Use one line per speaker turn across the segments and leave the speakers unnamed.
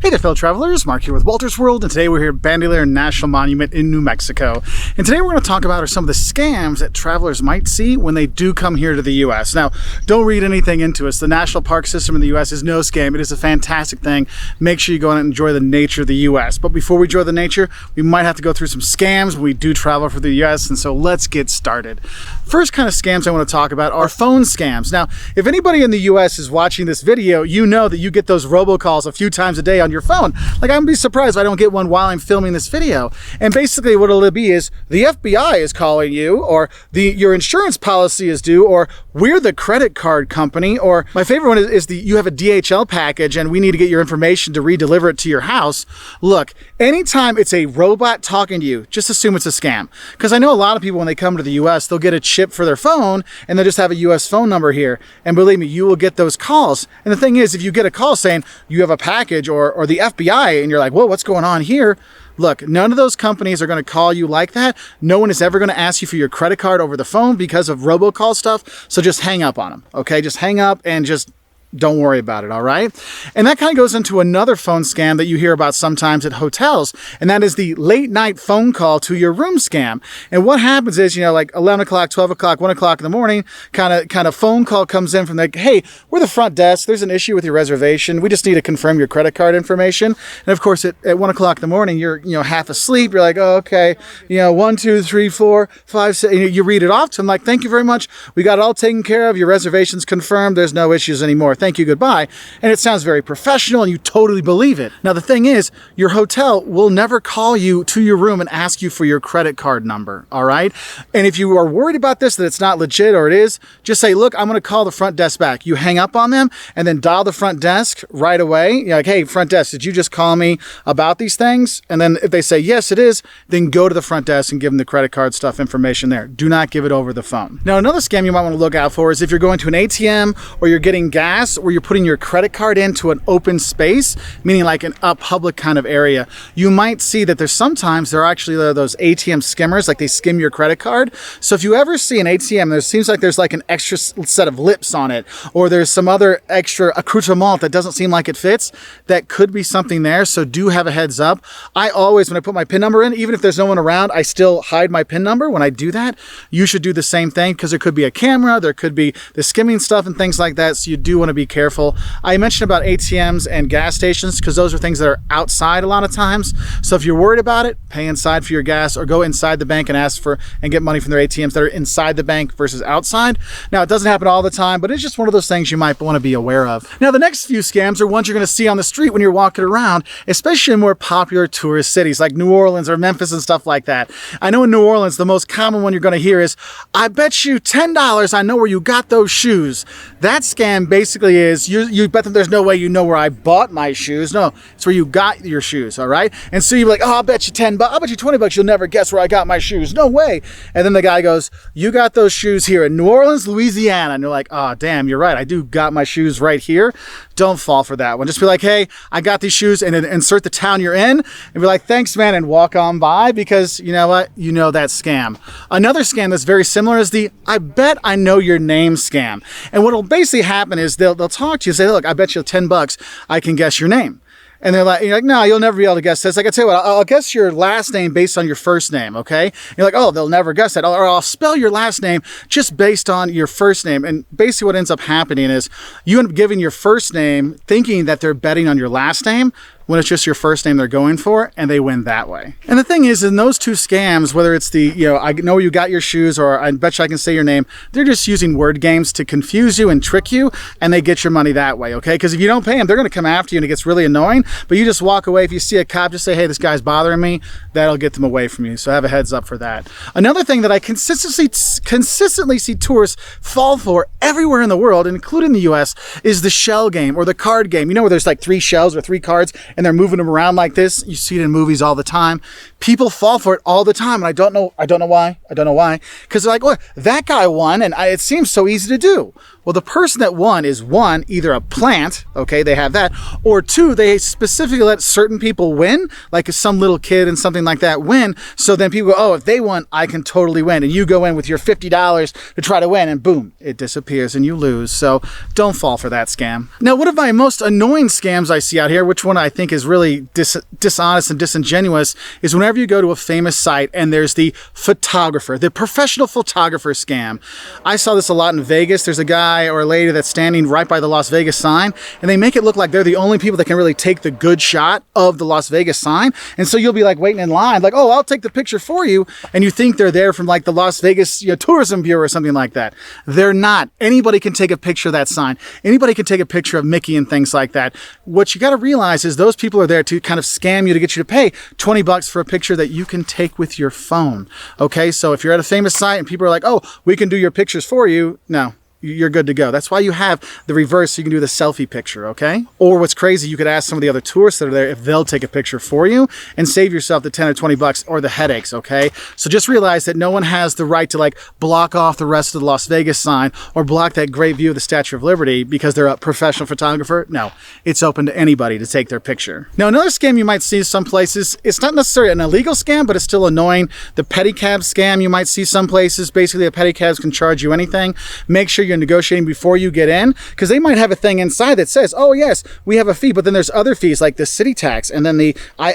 Hey there, fellow travelers. Mark here with Wolters World, and today we're here at Bandelier National Monument in New Mexico. And today we're going to talk about some of the scams that travelers might see when they do come here to the U.S. Now, don't read anything into us. The national park system in the U.S. is no scam. It is a fantastic thing. Make sure you go out and enjoy the nature of the U.S. But before we enjoy the nature, we might have to go through some scams when we do travel for the U.S., and so let's get started. First kind of scams I want to talk about are phone scams. Now, if anybody in the U.S. is watching this video, you know that you get those robocalls a few times a day on your phone. Like, I'm gonna be surprised if I don't get one while I'm filming this video. And basically what it'll be is the FBI is calling you, or your insurance policy is due, or we're the credit card company, or my favorite one is you have a DHL package and we need to get your information to redeliver it to your house. Look, anytime it's a robot talking to you, just assume it's a scam. Because I know a lot of people, when they come to the US, they'll get a chip for their phone and they'll just have a US phone number here. And believe me, you will get those calls. And the thing is, if you get a call saying you have a package or the FBI, and you're like, whoa, what's going on here? Look, none of those companies are going to call you like that. No one is ever going to ask you for your credit card over the phone because of robocall stuff. So just hang up on them, okay? Just hang up and just don't worry about it, all right? And that kind of goes into another phone scam that you hear about sometimes at hotels, and that is the late night phone call to your room scam. And what happens is, like 11 o'clock, 12 o'clock, 1 o'clock in the morning, kind of phone call comes in from like, hey, we're the front desk. There's an issue with your reservation. We just need to confirm your credit card information. And of course, at 1 o'clock in the morning, you're half asleep. You're like, oh, okay, 1, 2, 3, 4, 5, 6. You read it off to them like, thank you very much. We got it all taken care of. Your reservation's confirmed. There's no issues anymore. Thank you, goodbye. And it sounds very professional and you totally believe it. Now, the thing is, your hotel will never call you to your room and ask you for your credit card number, all right? And if you are worried about this, that it's not legit, or it is, just say, look, I'm going to call the front desk back. You hang up on them and then dial the front desk right away. You're like, hey, front desk, did you just call me about these things? And then if they say, yes, it is, then go to the front desk and give them the credit card stuff information there. Do not give it over the phone. Now, another scam you might want to look out for is if you're going to an ATM or you're getting gas, or you're putting your credit card into an open space, meaning like a public kind of area, you might see that there are actually those ATM skimmers, like they skim your credit card. So if you ever see an ATM, there seems like there's like an extra set of lips on it, or there's some other extra accoutrement that doesn't seem like it fits, that could be something there. So do have a heads up. I always, when I put my PIN number in, even if there's no one around, I still hide my PIN number when I do that. You should do the same thing, because there could be a camera, there could be the skimming stuff and things like that. So you do want to be careful. I mentioned about ATMs and gas stations because those are things that are outside a lot of times. So if you're worried about it, pay inside for your gas, or go inside the bank and ask for and get money from their ATMs that are inside the bank versus outside. Now, it doesn't happen all the time, but it's just one of those things you might want to be aware of. Now, the next few scams are ones you're going to see on the street when you're walking around, especially in more popular tourist cities like New Orleans or Memphis and stuff like that. I know in New Orleans, the most common one you're going to hear is, I bet you $10 I know where you got those shoes. That scam basically is, you bet them there's no way you know where I bought my shoes. No, it's where you got your shoes, all right? And so you're like, oh, I'll bet you $10, I'll bet you $20 you'll never guess where I got my shoes. No way. And then the guy goes, you got those shoes here in New Orleans, Louisiana. And you're like, oh, damn, you're right. I do got my shoes right here. Don't fall for that one. Just be like, hey, I got these shoes, and then insert the town you're in and be like, thanks, man, and walk on by, because you know what? You know that scam. Another scam that's very similar is the I bet I know your name scam. And what will basically happen is they'll talk to you and say, look, I bet you $10 I can guess your name. And you're like, no, you'll never be able to guess this. Like, I tell you what, I'll guess your last name based on your first name, okay? And you're like, oh, they'll never guess that. Or I'll spell your last name just based on your first name. And basically what ends up happening is you end up giving your first name thinking that they're betting on your last name, when it's just your first name they're going for, and they win that way. And the thing is, in those two scams, whether it's the, I know you got your shoes, or I bet you I can say your name, they're just using word games to confuse you and trick you, and they get your money that way, okay? Because if you don't pay them, they're going to come after you, and it gets really annoying, but you just walk away. If you see a cop, just say, hey, this guy's bothering me. That'll get them away from you, so have a heads up for that. Another thing that I consistently see tourists fall for everywhere in the world, including the US, is the shell game, or the card game. You know, where there's like 3 shells or 3 cards, and they're moving them around like this. You see it in movies all the time. People fall for it all the time, and I don't know why. Because they're like, well, that guy won, and it seems so easy to do. Well, the person that won is, 1, either a plant, okay, they have that, or 2, they specifically let certain people win, like some little kid and something like that win, so then people go, oh, if they won, I can totally win, and you go in with your $50 to try to win, and boom, it disappears and you lose. So don't fall for that scam. Now, one of my most annoying scams I see out here, which one I think think is really dishonest and disingenuous is whenever you go to a famous site and there's the photographer, the professional photographer scam. I saw this a lot in Vegas. There's a guy or a lady that's standing right by the Las Vegas sign, and they make it look like they're the only people that can really take the good shot of the Las Vegas sign. And so you'll be like waiting in line, like, oh, I'll take the picture for you. And you think they're there from like the Las Vegas Tourism Bureau or something like that. They're not. Anybody can take a picture of that sign. Anybody can take a picture of Mickey and things like that. What you got to realize is those people are there to kind of scam you to get you to pay $20 for a picture that you can take with your phone. Okay, so if you're at a famous site and people are like, oh, we can do your pictures for you. No. You're good to go. That's why you have the reverse, so you can do the selfie picture, okay? Or what's crazy, you could ask some of the other tourists that are there if they'll take a picture for you and save yourself the 10 or $20 or the headaches, okay? So just realize that no one has the right to like block off the rest of the Las Vegas sign or block that great view of the Statue of Liberty because they're a professional photographer. No, it's open to anybody to take their picture. Now, another scam you might see some places, it's not necessarily an illegal scam, but it's still annoying. The pedicab scam you might see some places. Basically, the pedicabs can charge you anything. Make sure you're negotiating before you get in, because they might have a thing inside that says, oh yes, we have a fee, but then there's other fees like the city tax and then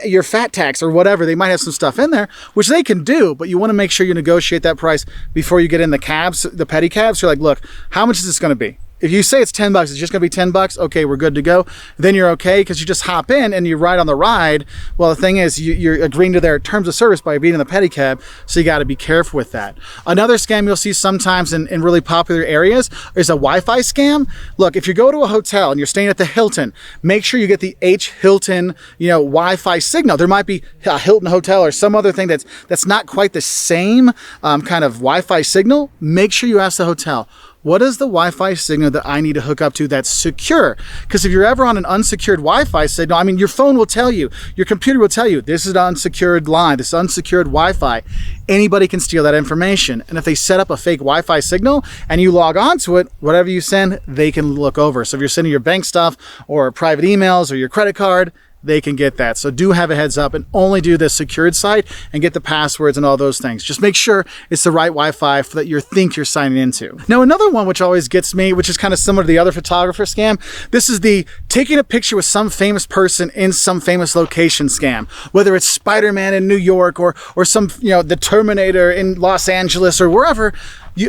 your fat tax or whatever. They might have some stuff in there, which they can do, but you want to make sure you negotiate that price before you get in the cabs, the pedicabs. You're like, look, how much is this going to be? If you say it's $10, it's just going to be $10. Okay, we're good to go. Then you're okay because you just hop in and you ride on the ride. Well, the thing is, you're agreeing to their terms of service by being in the pedicab, so you got to be careful with that. Another scam you'll see sometimes in really popular areas is a Wi-Fi scam. Look, if you go to a hotel and you're staying at the Hilton, make sure you get the H Hilton, Wi-Fi signal. There might be a Hilton hotel or some other thing that's not quite the same kind of Wi-Fi signal. Make sure you ask the hotel, what is the Wi-Fi signal that I need to hook up to that's secure? Because if you're ever on an unsecured Wi-Fi signal, I mean, your phone will tell you, your computer will tell you, this is an unsecured line, this is unsecured Wi-Fi. Anybody can steal that information. And if they set up a fake Wi-Fi signal and you log on to it, whatever you send, they can look over. So if you're sending your bank stuff or private emails or your credit card, they can get that. So do have a heads up and only do the secured site and get the passwords and all those things. Just make sure it's the right Wi-Fi that you think you're signing into. Now, another one which always gets me, which is kind of similar to the other photographer scam, this is the taking a picture with some famous person in some famous location scam. Whether it's Spider-Man in New York or some, the Terminator in Los Angeles or wherever,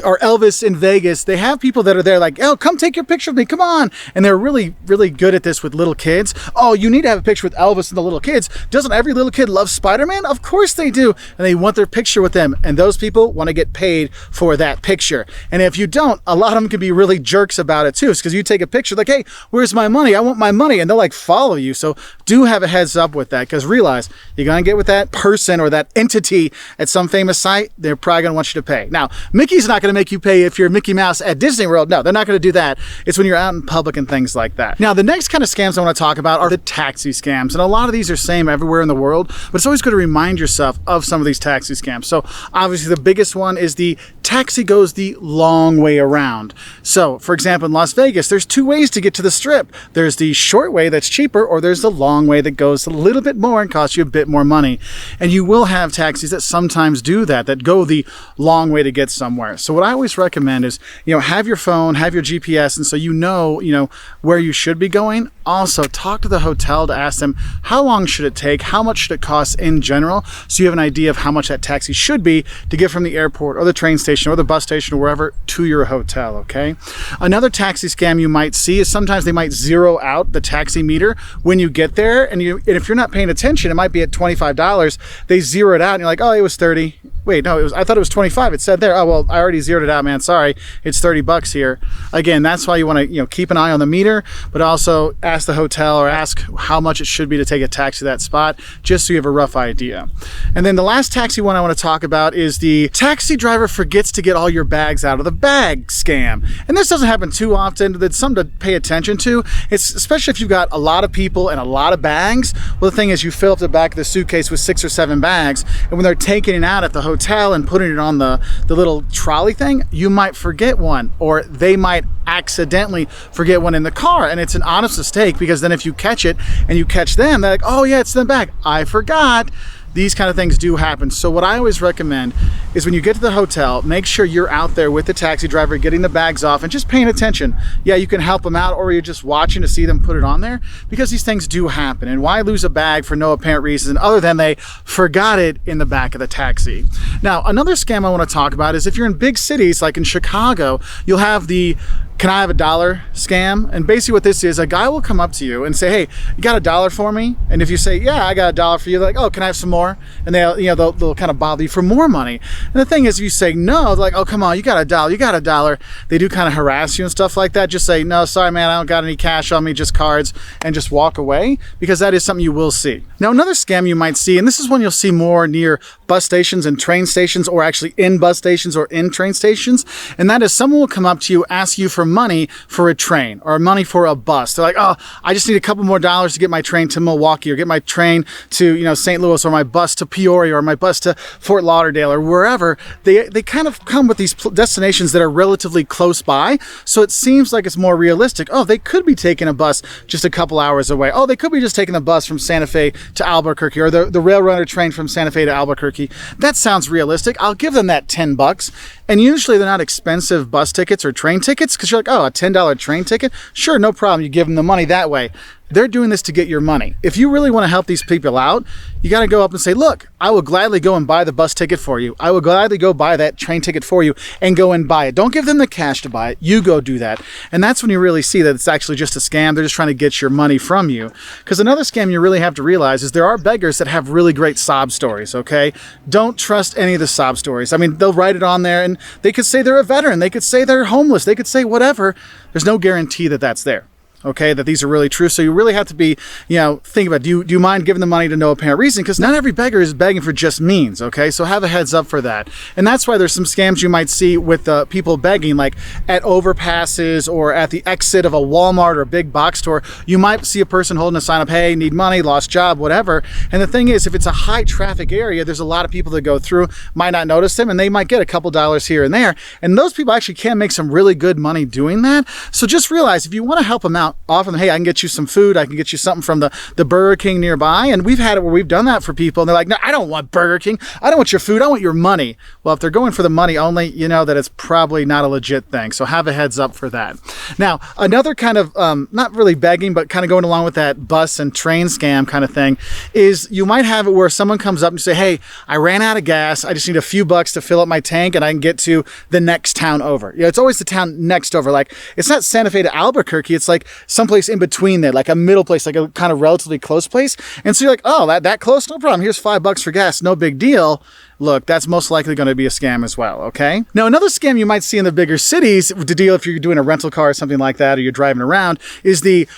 or Elvis in Vegas, they have people that are there like, oh, come take your picture with me, come on. And they're really, really good at this with little kids. Oh, you need to have a picture with Elvis and the little kids. Doesn't every little kid love Spider-Man? Of course they do. And they want their picture with them. And those people want to get paid for that picture. And if you don't, a lot of them can be really jerks about it too. It's because you take a picture like, hey, where's my money? I want my money. And they'll like follow you. So do have a heads up with that, because realize you're going to get with that person or that entity at some famous site, they're probably going to want you to pay. Now, Mickey's not going to make you pay if you're Mickey Mouse at Disney World. No, they're not going to do that. It's when you're out in public and things like that. Now, the next kind of scams I want to talk about are the taxi scams. And a lot of these are same everywhere in the world, but it's always good to remind yourself of some of these taxi scams. So obviously the biggest one is the taxi goes the long way around. So for example, in Las Vegas, there's two ways to get to the Strip. There's the short way that's cheaper, or there's the long way that goes a little bit more and costs you a bit more money. And you will have taxis that sometimes do that go the long way to get somewhere. So what I always recommend is, have your phone, have your GPS, and so you know where you should be going. Also, talk to the hotel to ask them how long should it take, how much should it cost in general, so you have an idea of how much that taxi should be to get from the airport or the train station or the bus station or wherever to your hotel, okay? Another taxi scam you might see is sometimes they might zero out the taxi meter when you get there, and if you're not paying attention, it might be at $25. They zero it out and you're like, oh, it was 30. Wait, no, I thought it was 25. It said there. Oh, well, I already zeroed it out, man. Sorry. It's $30 here. Again, that's why you want to, keep an eye on the meter, but also ask the hotel or ask how much it should be to take a taxi to that spot, just so you have a rough idea. And then the last taxi one I want to talk about is the taxi driver forgets to get all your bags out of the bag scam. And this doesn't happen too often. It's something to pay attention to. It's especially if you've got a lot of people and a lot of bags. Well, the thing is, you fill up the back of the suitcase with 6 or 7 bags, and when they're taking it out at the hotel and putting it on the little trolley thing, you might forget one, or they might accidentally forget one in the car. And it's an honest mistake, because then if you catch it and you catch them, they're like, oh yeah, it's in the bag, I forgot. these kind of things do happen. So what I always recommend is when you get to the hotel, make sure you're out there with the taxi driver getting the bags off and just paying attention. Yeah, you can help them out, or you're just watching to see them put it on there, because these things do happen. And why lose a bag for no apparent reason other than they forgot it in the back of the taxi? Now, another scam I want to talk about is if you're in big cities like in Chicago, you'll have the "can I have $1" scam. And basically what this is, a guy will come up to you and say, "Hey, you got $1 for me?" And if you say, "Yeah, I got $1 for you," they're like, "Oh, can I have some more?" And they'll kind of bother you for more money. And the thing is, if you say no, they're like, "Oh, come on, you got $1, you got $1." They do kind of harass you and stuff like that. Just say, "No, sorry, man, I don't got any cash on me, just cards," and just walk away, because that is something you will see. Now, another scam you might see, and this is one you'll see more near bus stations and train stations, or actually in bus stations or in train stations, and that is someone will come up to you, ask you for money for a train or money for a bus. They're like, "Oh, I just need a couple more dollars to get my train to Milwaukee, or get my train to St. Louis, or my bus to Peoria, or my bus to Fort Lauderdale," or wherever. They kind of come with these destinations that are relatively close by, so it seems like it's more realistic. Oh, they could be taking a bus just a couple hours away. Oh, they could be just taking the bus from Santa Fe to Albuquerque, or the Railroader train from Santa Fe to Albuquerque. That sounds realistic. I'll give them that $10. And usually they're not expensive bus tickets or train tickets, because you're like, "Oh, a $10 train ticket? Sure, no problem." You give them the money that way. They're doing this to get your money. If you really want to help these people out, you got to go up and say, "Look, I will gladly go and buy the bus ticket for you. I will gladly go buy that train ticket for you," and go and buy it. Don't give them the cash to buy it. You go do that. And that's when you really see that it's actually just a scam. They're just trying to get your money from you. Because another scam you really have to realize is there are beggars that have really great sob stories, okay? Don't trust any of the sob stories. I mean, they'll write it on there, and they could say they're a veteran. They could say they're homeless. They could say whatever. There's no guarantee that that's there. Okay, that these are really true. So you really have to be, think about, do you mind giving the money to no apparent reason? Because not every beggar is begging for just means, okay? So have a heads up for that. And that's why there's some scams you might see with people begging, like at overpasses or at the exit of a Walmart or a big box store. You might see a person holding a sign up, "Hey, need money, lost job," whatever. And the thing is, if it's a high traffic area, there's a lot of people that go through, might not notice them, and they might get a couple dollars here and there. And those people actually can make some really good money doing that. So just realize, if you want to help them out, offer them, "Hey, I can get you some food, I can get you something from the Burger King nearby." And we've had it where we've done that for people, and they're like, "No, I don't want Burger King, I don't want your food, I want your money." Well, if they're going for the money only, you know that it's probably not a legit thing. So have a heads up for that. Now, another kind of, not really begging, but kind of going along with that bus and train scam kind of thing, is you might have it where someone comes up and say, "Hey, I ran out of gas, I just need a few bucks to fill up my tank, and I can get to the next town over." It's always the town next over. Like, it's not Santa Fe to Albuquerque, it's like someplace in between there, like a middle place, like a kind of relatively close place. And so you're like, "Oh, that close? No problem. Here's $5 for gas. No big deal." Look, that's most likely going to be a scam as well, okay? Now, another scam you might see in the bigger cities, to deal if you're doing a rental car or something like that, or you're driving around, is the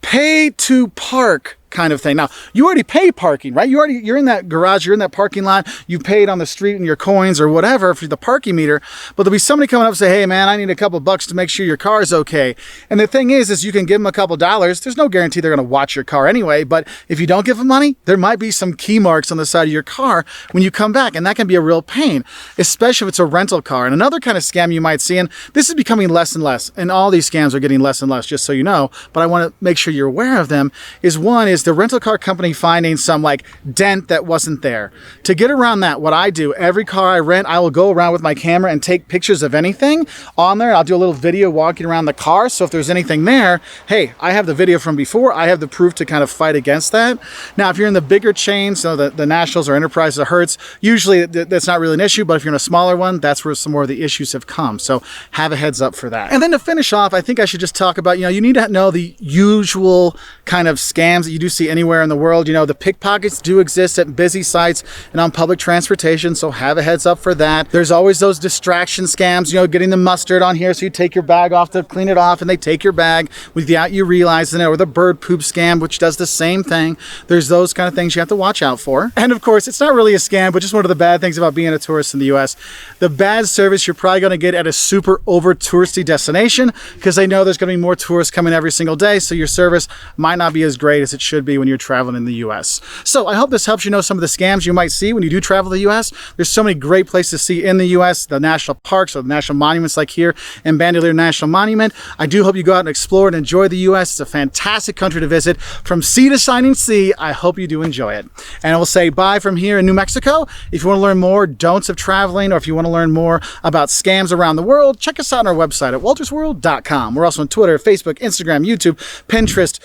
pay to park kind of thing. Now, you already pay parking, right? You're in that garage, you're in that parking lot, you paid on the street in your coins or whatever for the parking meter, but there'll be somebody coming up and say, "Hey man, I need a couple bucks to make sure your car is okay." And the thing is you can give them a couple dollars. There's no guarantee they're going to watch your car anyway, but if you don't give them money, there might be some key marks on the side of your car when you come back, and that can be a real pain, especially if it's a rental car. And another kind of scam you might see, and this is becoming less and less, and all these scams are getting less and less, just so you know, but I want to make sure you're aware of them, is the rental car company finding some like dent that wasn't there. To get around that, what I do, every car I rent, I will go around with my camera and take pictures of anything on there. I'll do a little video walking around the car, so if there's anything there, hey, I have the video from before, I have the proof to kind of fight against that. Now, if you're in the bigger chains, so the Nationals or Enterprises or Hertz, usually that's not really an issue, but if you're in a smaller one, that's where some more of the issues have come. So have a heads up for that. And then to finish off, I think I should just talk about, you need to know the usual kind of scams that you do see anywhere in the world. The pickpockets do exist at busy sites and on public transportation, so have a heads up for that. There's always those distraction scams, getting the mustard on here, so you take your bag off to clean it off and they take your bag without you realizing it, or the bird poop scam, which does the same thing. There's those kind of things you have to watch out for. And of course, it's not really a scam, but just one of the bad things about being a tourist in the US, the bad service you're probably going to get at a super over touristy destination, because they know there's going to be more tourists coming every single day, so your service might not be as great as it should should be when you're traveling in the US. So I hope this helps you know some of the scams you might see when you do travel to the US. There's so many great places to see in the US, the national parks or the national monuments like here in Bandelier National Monument. I do hope you go out and explore and enjoy the US. It's a fantastic country to visit from sea to shining sea. I hope you do enjoy it. And I will say bye from here in New Mexico. If you want to learn more don'ts of traveling, or if you want to learn more about scams around the world, check us out on our website at woltersworld.com. We're also on Twitter, Facebook, Instagram, YouTube, Pinterest,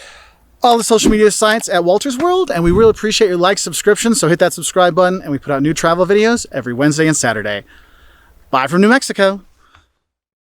all the social media sites at Wolters World, and we really appreciate your likes, subscriptions, so hit that subscribe button, and we put out new travel videos every Wednesday and Saturday. Bye from New Mexico.